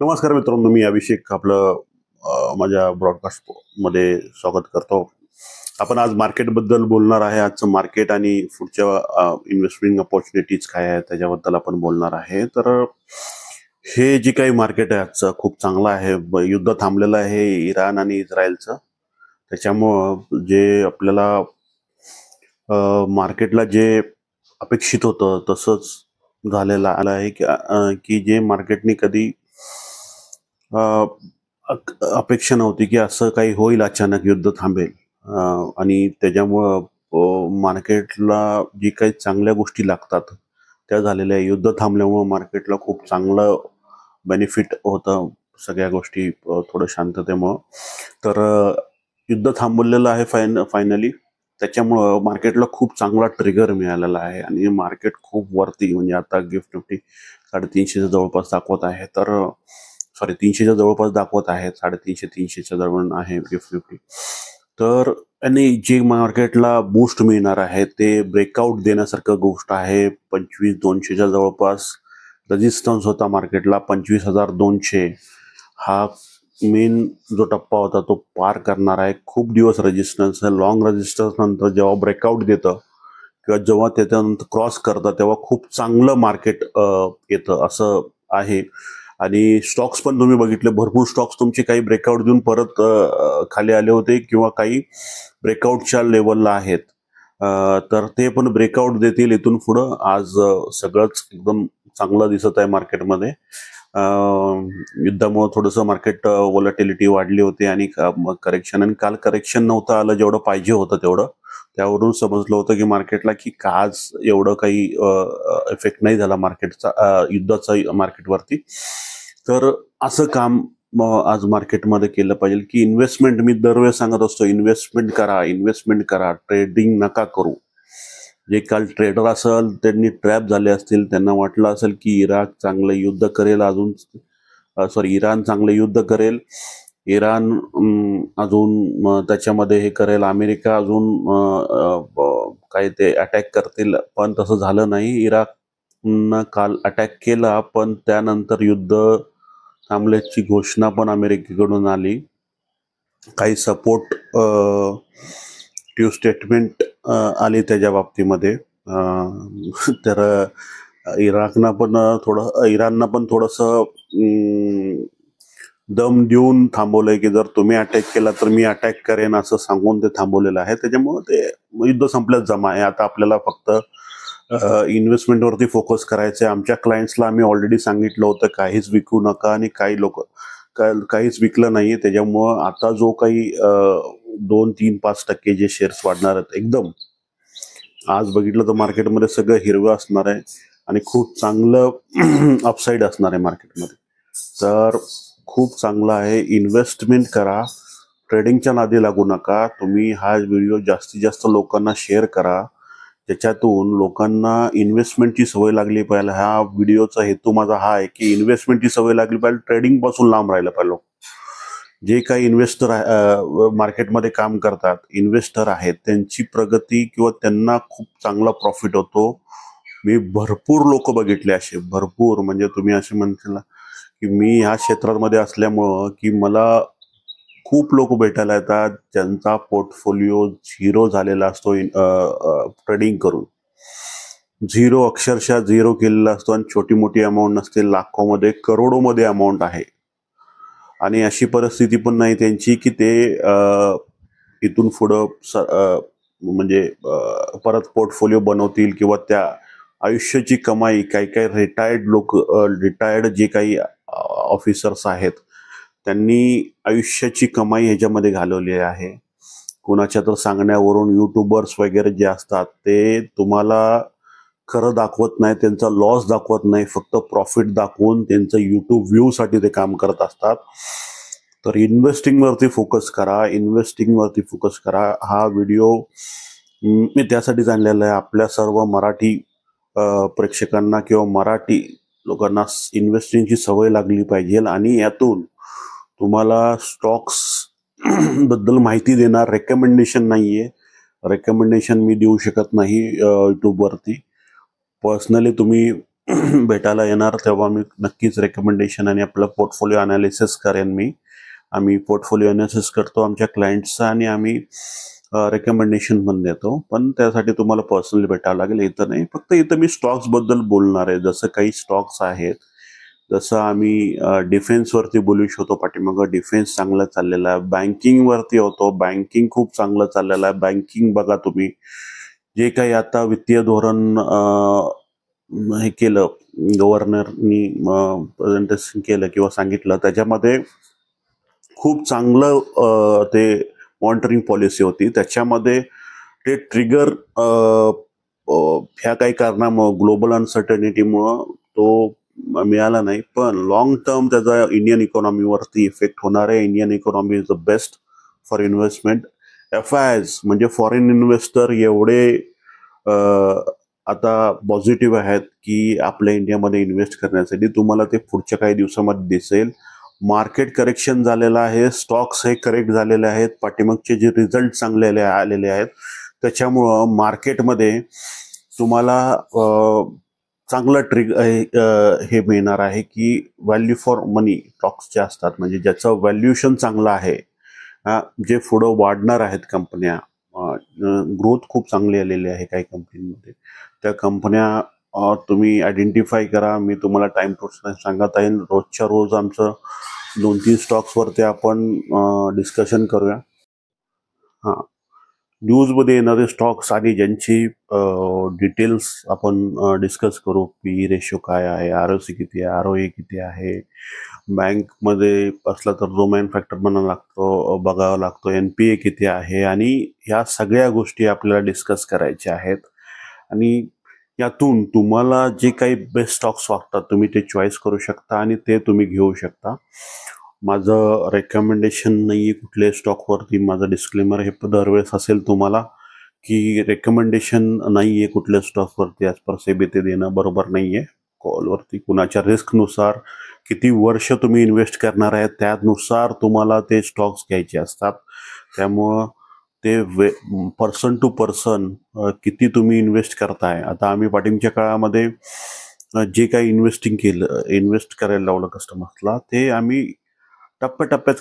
नमस्कार मित्रांनो, मी अभिषेक आपलं माझ्या ब्रॉडकास्ट मध्ये स्वागत करतो. आपण आज मार्केटबद्दल बोलणार आहे. आजचं मार्केट आणि पुढच्या इन्व्हेस्टमेंट अपॉर्च्युनिटीज काय आहेत त्याच्याबद्दल आपण बोलणार आहे. तर हे जे काही मार्केट आहे आजचं खूप चांगलं आहे. युद्ध थांबलेलं आहे इराण आणि इस्रायलचं. त्याच्यामुळं जे आपल्याला मार्केटला जे अपेक्षित होतं तसंच झालेलं आलं आहे की जे मार्केटने कधी अपेक्षा नव्हती की असं काही होईल, अचानक युद्ध थांबेल. आणि त्याच्यामुळं मार्केटला जी काही चांगल्या गोष्टी लागतात त्या झालेल्या आहे. युद्ध थांबल्यामुळं मार्केटला खूप चांगलं बेनिफिट होतं सगळ्या गोष्टी थोडं शांततेमुळं. तर युद्ध थांबवलेलं आहे फायनली. त्याच्यामुळं मार्केटला खूप चांगला ट्रिगर मिळालेला आहे आणि मार्केट खूप वरती, म्हणजे आता गिफ्ट निफ्टी 350च्या जवळपास दाखवत आहे. तर सॉरी, 300च्या जवळपास दाखवत आहे. 350-300च्या दरम्यान आहे गिफ्ट निफ्टी. तर आणि जे मार्केटला बूस्ट मिळणार आहे ते ब्रेकआउट देण्यासारखं गोष्ट आहे. 25,200च्या जवळपास रेजिस्टन्स होता मार्केटला. 25,200 हा मेन जो टप्पा होता तो पार करणार आहे. खूप दिवस रेजिस्टन्स आहे. लॉंग रेजिस्टन्स नंतर जेव्हा ब्रेकआउट देतं किंवा जेव्हा त्याच्यानंतर क्रॉस करतं तेव्हा खूप चांगलं मार्केट येतं असं आहे. आणि स्टॉक्स पण तुम्ही बघितले, भरपूर स्टॉक्स तुमचे काही ब्रेकआउट देऊन परत खाली आले होते किंवा काही ब्रेकआउटच्या लेवलला आहेत. तर ते पण ब्रेकआउट देतील इथून पुढं. आज सगळंच एकदम चांगलं दिसत आहे मार्केटमध्ये. युद्धामुळे थोडंसं मार्केट व्होलॅटिलिटी वाढली होती आणि करेक्शन, आणि काल करेक्शन नव्हतं आलं जेवढं पाहिजे होतं तेवढं. त्यावरून समजलं होतं की मार्केटला की आज एवढं काही इफेक्ट नाही झाला मार्केटचा, युद्धाचा मार्केटवरती. तर असं काम आज मार्केटमध्ये केलं पाहिजे की इन्व्हेस्टमेंट, मी दरवेळेस सांगत असतो, इन्व्हेस्टमेंट करा, इन्व्हेस्टमेंट करा, ट्रेडिंग नका करू. जे काल ट्रेडर असेल त्यांनी ट्रॅप झाले असतील, त्यांना वाटलं असेल की इराक चांगलं युद्ध करेल, इराण चांगलं युद्ध करेल, इराण अजून त्याच्यामध्ये हे करेल, अमेरिका अजून काय ते अटॅक करतील, पण तसं झालं नाही. इराकनं काल अटॅक केला पण त्यानंतर युद्ध थांबल्याची घोषणा पण अमेरिकेकडून आली. काही सपोर्ट स्टेटमेंट आली त्याच्या बाबतीमध्ये. तर इराणनं पण थोडंसं दम देऊन थांबवलंय की जर तुम्ही अटॅक केला तर मी अटॅक करेन असं सांगून ते थांबवलेलं आहे. त्याच्यामुळे ते युद्ध संपल्याच जमा आहे. आता आपल्याला फक्त इन्व्हेस्टमेंटवरती फोकस करायचं आहे. आमच्या क्लायंट्सला आम्ही ऑलरेडी सांगितलं होतं काहीच विकू नका, आणि काही लोक काहीच विकलं नाहीये. त्याच्यामुळं आता जो काही 2-3-5% जे शेअर्स वाढणार आहेत एकदम, आज बघितलं तर मार्केटमध्ये सगळं हिरवं असणार आहे आणि खूप चांगलं अपसाईड असणार आहे मार्केटमध्ये. तर खूप चांगलं आहे. इन्व्हेस्टमेंट करा, ट्रेडिंगच्या नादी लागू नका. तुम्ही हा व्हिडिओ जास्तीत जास्त लोकांना शेअर करा, त्याच्यातून लोकांना इन्व्हेस्टमेंटची सवय लागली पाहिजे. हा व्हिडिओचा हेतू माझा हा आहे की इन्व्हेस्टमेंटची सवय लागली पाहिजे, ट्रेडिंग पासून लांब राहिलं पाहिजे. जे काही इन्व्हेस्टर मार्केटमध्ये काम करतात, इन्व्हेस्टर आहेत, त्यांची प्रगती किंवा त्यांना खूप चांगला प्रॉफिट होतो. मी भरपूर लोक बघितले असे, भरपूर, म्हणजे तुम्ही असे म्हणता की मी ह्या क्षेत्रामध्ये असल्यामुळं की मला खूप लोक भेटायला येतात ज्यांचा पोर्टफोलिओ झिरो झालेला असतो ट्रेडिंग करून. झिरो, अक्षरशः झिरो केलेला असतो, आणि छोटी मोठी अमाऊंट नसते, लाखोमध्ये करोडोमध्ये अमाऊंट आहे. आणि अशी परिस्थिती पण नाही त्यांची की ते इथून पुढं म्हणजे परत पोर्टफोलिओ बनवतील किंवा त्या आयुष्याची कमाई, काही काही रिटायर्ड जे काही ऑफिसर्स आहेत त्यांनी आयुष्याची कमाई ह्याच्यामध्ये घालवली आहे. कुणाच्या तर सांगण्यावरून युट्यूबर्स वगैरे जे असतात ते तुम्हाला खरं दाखवत नाही, त्यांचा लॉस दाखवत नाही, फक्त प्रॉफिट दाखवून त्यांचं युट्यूब व्ह्यू साठी ते काम करत असतात. तर इन्व्हेस्टिंग वरती फोकस करा, इन्व्हेस्टिंग वरती फोकस करा. हा व्हिडिओ मी त्यासाठीच आणलेला आहे, आपल्या सर्व मराठी प्रेक्षकांना किंवा मराठी लोकांना इन्व्हेस्टिंगची सवय लागली पाहिजे. आणि यातून तुम्हाला स्टॉक्स बद्दल माहिती देणार, रेकमेंडेशन नाहीये, रेकमेंडेशन मी देऊ शकत नाही युट्यूबवरती. पर्सनली तुम्ही भेटायला येणार तेव्हा मी नक्कीच रेकमेंडेशन आणि आपलं पोर्टफोलिओ अनालिसिस करेन आम्ही पोर्टफोलिओ अनालिसिस करतो आमच्या क्लायंट्सचा आणि आम्ही रेकमेंडेशन पण देतो. पण त्यासाठी तुम्हाला पर्सनली भेटावं लागेल, इथं नाही. फक्त इथं मी स्टॉक्स बद्दल बोलणार आहे. जसं काही स्टॉक्स आहेत, जसं आम्ही डिफेन्सवरती बोलू शकतो. पाठीमागं डिफेन्स चांगलं चाललेलं आहे. बँकिंगवरती होतो, बँकिंग खूप चांगलं चाललेलं आहे. बँकिंग बघा तुम्ही, जे काही आता वित्तीय धोरण हे केलं, गव्हर्नरनी प्रेझेंटेशन केलं किंवा सांगितलं, त्याच्यामध्ये खूप चांगलं ते मॉनिटरिंग पॉलिसी होती. त्याच्यामध्ये ते ट्रिगर ह्या काही कारणामुळं, ग्लोबल अनसर्टनिटीमुळं तो मिळाला नाही. पण लॉंग टर्म त्याचा इंडियन इकॉनॉमीवरती इफेक्ट होणार आहे. Indian economy is the best for investment. FIIs म्हणजे फॉरेन इन्व्हेस्टर एवढे आता पॉझिटिव्ह आहेत की आपल्या इंडियामध्ये इन्व्हेस्ट करण्यासाठी. तुम्हाला ते पुढच्या काही दिवसामध्ये दिसेल. मार्केट करेक्शन झालेलं आहे, स्टॉक्स हे करेक्ट झालेले आहेत, पाठीमागचे जे रिझल्ट चांगले आलेले आहेत, त्याच्यामुळं मार्केटमध्ये तुम्हाला चांगलं हे मिळणार आहे की व्हॅल्यू फॉर मनी स्टॉक्स जे असतात, म्हणजे ज्याचं व्हॅल्युएशन चांगलं आहे, जे पुढं वाढणार आहेत कंपन्या. ग्रोथ खूप चांगली आलेली आहे काही कंपनीमध्ये. त्या कंपन्या तुम्ही आयडेंटिफाय करा. मी तुम्हाला टाइम टू सांगत आहे. रोजच्या रोज आमचं 2-3 स्टॉक्सवरती आपण डिस्कशन करूया. हां, न्यूजमध्ये येणारे स्टॉक्स आणि ज्यांची डिटेल्स आपण डिस्कस करू. पी रेशो काय आहे, ROC किती आहे, ROA किती आहे, बँकमध्ये असला तर जो मॅन फॅक्टर बघावा लागतो, NPA किती आहे, आणि ह्या सगळ्या गोष्टी आपल्याला डिस्कस करायच्या आहेत. आणि यातून तुम्हाला जे काही बेस्ट स्टॉक्स वाटतात तुम्ही ते चॉईस करू शकता आणि ते तुम्ही घेऊ शकता. माझं रेकमेंडेशन नाही आहे कुठल्याही स्टॉकवरती. माझं डिस्क्लेमर हे दरवेळेस असेल तुम्हाला की रेकमेंडेशन नाही आहे कुठल्या स्टॉकवरती ॲज पर सेबी ते देणं बरोबर नाही आहे. कॉलवरती कुणाच्या रिस्कनुसार किती वर्ष तुम्ही इन्व्हेस्ट करणार आहे त्यानुसार तुम्हाला ते स्टॉक्स घ्यायचे असतात. त्यामुळं ते पर्सन टू पर्सन किती तुम्ही इन्व्हेस्ट करताय. आता आम्ही पाठिंच्या काळामध्ये जे काही इन्व्हेस्ट करायला लावलं कस्टमर्सला, ते आम्ही टप्प्याटप्प्यात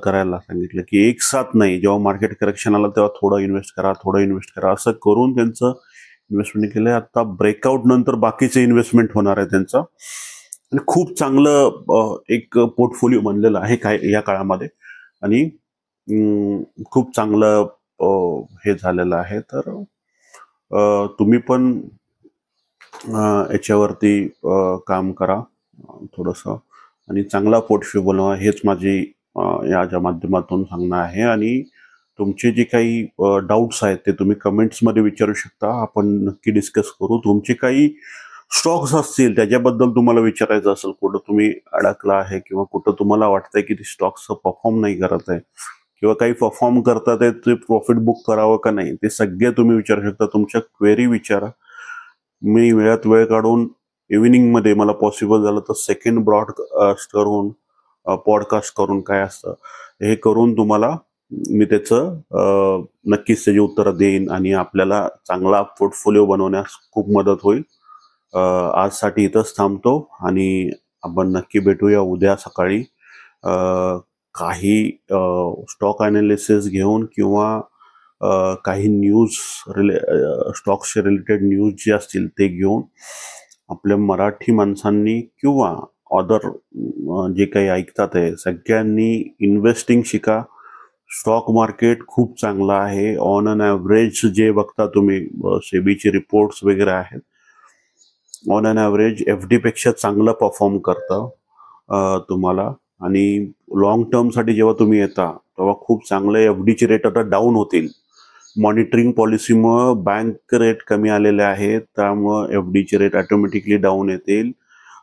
करायला सांगितलं की एक साथ नाही. जेव्हा मार्केट करेक्शन आलं तेव्हा थोडं इन्व्हेस्ट करा असं करून त्यांचं इन्व्हेस्टमेंट केलं. आता ब्रेकआउट नंतर बाकीचे इन्व्हेस्टमेंट होणार आहे त्यांचं, आणि खूप चांगलं एक पोर्टफोलिओ बनलेलं आहे या काळामध्ये, आणि खूप चांगलं हे झालेलं आहे. तर तुम्ही पण याच्यावरती काम करा थोडंसं, आणि चांगला पोर्टफोलिओ बनवा. हेच माझी याच्या माध्यमातून सांगणं आहे. आणि तुमचे जे काही डाऊट्स आहेत ते तुम्ही कमेंट्समध्ये विचारू शकता. आपण नक्की डिस्कस करू. तुमचे काही स्टॉक्स असतील त्याच्याबद्दल तुम्हाला विचारायचं असेल, कुठं तुम्ही अडकला आहे किंवा कुठं तुम्हाला वाटतंय की ते स्टॉक्स परफॉर्म नाही करत आहे किंवा काही परफॉर्म करतात आहे, ते प्रॉफिट बुक करावं का नाही, ते सगळे तुम्ही विचारू शकता. तुमच्या क्वेरी विचारा. मी वेळात वेळ काढून इव्हिनिंगमध्ये मला पॉसिबल झालं तर सेकंड ब्रॉडकास्ट करून, पॉडकास्ट करून, काय असतं हे करून तुम्हाला मी त्याचं नक्कीच त्याची उत्तरं देईन आणि आपल्याला चांगला पोर्टफोलिओ बनवण्यास खूप मदत होईल. आजसाठी इथंच थांबतो आणि आपण नक्की भेटूया उद्या सकाळी काही स्टॉक अनालिसिस घेऊन किंवा काही न्यूज स्टॉक्सचे रिलेटेड न्यूज जे असतील ते घेऊन. आपल्या मराठी माणसांनी किंवा अदर जे काही ऐकतात आहे सगळ्यांनी इन्व्हेस्टिंग शिका. स्टॉक मार्केट खूप चांगलं आहे. ऑन अन ॲव्हरेज जे बघता तुम्ही, सेबीचे रिपोर्ट्स वगैरे आहेत, ऑन अन ॲव्हरेज FD पेक्षा चांगलं परफॉर्म करतं तुम्हाला. आणि लॉंग टर्मसाठी जेव्हा तुम्ही येता तेव्हा खूप चांगले FDचे रेट आता डाऊन होतील. मॉनिटरिंग पॉलिसीमुळं बँक रेट कमी आलेले आहेत, त्यामुळं FDचे रेट ऑटोमॅटिकली डाऊन येतील.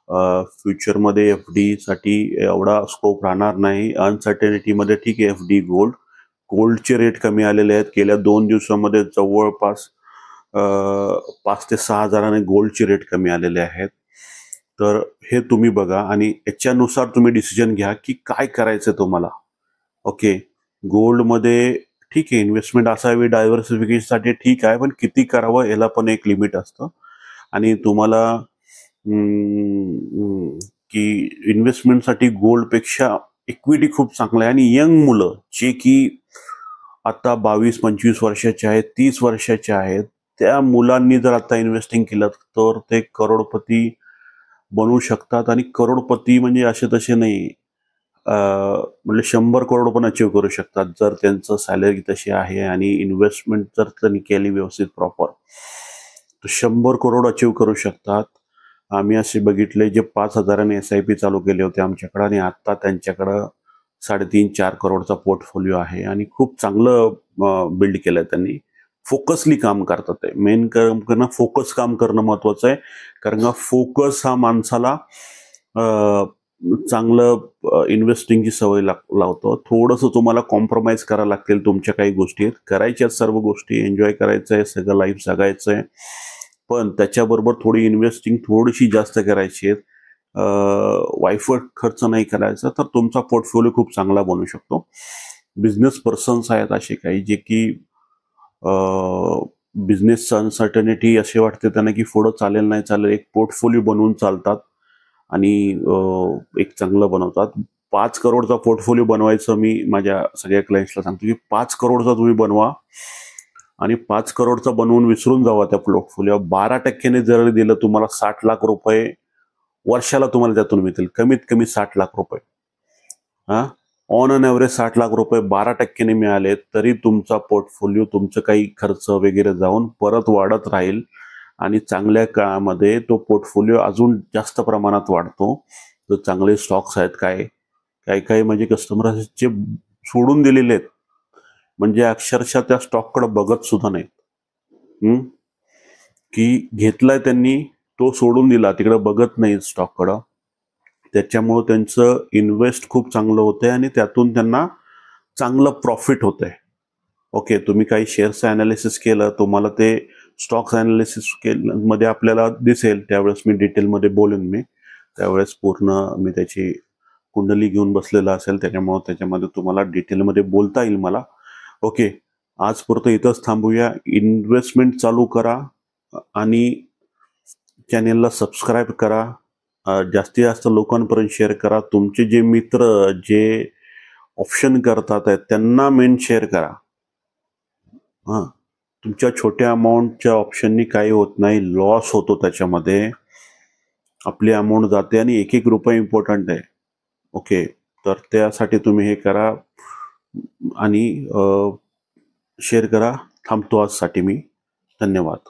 फ्युचरमध्ये FDसाठी एवढा स्कोप राहणार नाही. अनसर्टेनिटीमध्ये ठीक आहे, FD गोल्डचे रेट कमी आलेले आहेत. गेल्या 2 दिवसामध्ये जवळपास 5 ते 6 हजाराने गोल्डचे रेट कमी आलेले आहेत. तर हे तुम्ही बघा आणि याच्यानुसार तुम्ही डिसिजन घ्या की काय करायचं तुम्हाला. ओके, गोल्डमध्ये ठीक आहे, इन्व्हेस्टमेंट असावी डायव्हर्सिफिकेशनसाठी ठीक आहे, पण किती करावं याला पण एक लिमिट असतं. आणि तुम्हाला की इन्व्हेस्टमेंटसाठी गोल्डपेक्षा इक्विटी खूप चांगलं आहे. आणि यंग मुलं जे की आता 22-25 वर्षाचे आहेत, 30 वर्षाचे आहेत, त्या मुलांनी जर आता इन्व्हेस्टिंग केलं तर ते करोडपती बनवू शकतात. आणि करोडपती म्हणजे असे तसे नाही, म्हणजे 100 करोड पण अचीव करू शकतात जर त्यांचं सॅलरी तशी आहे आणि इन्व्हेस्टमेंट जर त्यांनी केली व्यवस्थित प्रॉपर, तर 100 करोड अचीव करू शकतात. आम्ही असे बघितले जे 5,000ने SIP चालू केले होते आमच्याकडं, आणि आता त्यांच्याकडं 3.5-4 करोडचा पोर्टफोलिओ आहे आणि खूप चांगलं बिल्ड केलंय त्यांनी. फोकसली काम करतात ते. मेन काम करणं, फोकस काम करणं महत्वाचं आहे. कारण का फोकस हा माणसाला चांगलं इन्व्हेस्टिंगची सवय लावतो. थोडंसं तुम्हाला कॉम्प्रोमाइज करायला लागतील तुमच्या काही गोष्टी. करायच्या सर्व गोष्टी, एन्जॉय करायचं आहे, सगळं लाईफ जगायचं आहे, पण त्याच्याबरोबर थोडी इन्व्हेस्टिंग थोडीशी जास्त करायची आहे. वायफट खर्च नाही करायचा, तर तुमचा पोर्टफोलिओ खूप चांगला बनू शकतो. बिझनेस पर्सन्स आहेत असे काही जे की बिझनेसचं अनसर्टनिटी असे वाटते त्यांना की पुढं चालेल नाही चालेल, एक पोर्टफोलिओ बनवून चालतात आणि एक चांगलं बनवतात. 5 करोडचा पोर्टफोलिओ बनवायचं मी माझ्या सगळ्या क्लायंट्सला सांगतो की 5 करोडचा तुम्ही बनवा आणि 5 करोडचा बनवून विसरून जावा त्या पोर्टफोलिओ. 12% जर दिलं तुम्हाला 60 लाख रुपये वर्षाला तुम्हाला त्यातून मिळतील, कमीत कमी 60 लाख रुपये. हा, ऑन अन ॲव्हरेज 60 लाख रुपये 12%ने मिळाले तरी तुमचा पोर्टफोलिओ, तुमचं काही खर्च वगैरे जाऊन परत वाढत राहील आणि चांगल्या काळामध्ये तो पोर्टफोलिओ अजून जास्त प्रमाणात वाढतो. तर चांगले स्टॉक्स आहेत, काही काही म्हणजे कस्टमर जे सोडून दिलेले आहेत, म्हणजे अक्षरशः त्या स्टॉककडे बघत सुद्धा नाहीत. की घेतलाय त्यांनी, तो सोडून दिला, तिकडे बघत नाही स्टॉककडं. त्याच्यामुळं त्यांचं इन्व्हेस्ट खूप चांगलं होतंय आणि त्यातून त्यांना चांगलं प्रॉफिट होतंय. ओके, तुम्ही काही शेअर्सचं अनालिसिस केलं, तुम्हाला ते स्टॉक्स अनालिसिस मध्ये आपल्याला दिसेल, त्यावेळेस मी डिटेलमध्ये बोलेन. त्यावेळेस पूर्ण मी त्याची कुंडली घेऊन बसलेला असेल, त्याच्यामुळे त्याच्यामध्ये तुम्हाला डिटेलमध्ये बोलता येईल मला. ओके, आजपुरतं इथंच थांबूया. इन्व्हेस्टमेंट चालू करा आणि चॅनेलला सबस्क्राईब करा. जास्तीत जास्त लोकांपर्यंत शेअर करा. तुमचे जे मित्र जे ऑप्शन करतात आहेत त्यांना मेन शेअर करा. हां, तुमच्या छोट्या अमाऊंटच्या ऑप्शननी काही होत नाही, लॉस होतो त्याच्यामध्ये. आपली अमाऊंट जाते आणि एक एक रुपया इम्पॉर्टंट आहे. ओके, तर त्यासाठी तुम्ही हे करा आणि शेअर करा. थांबतो आजसाठी मी. धन्यवाद.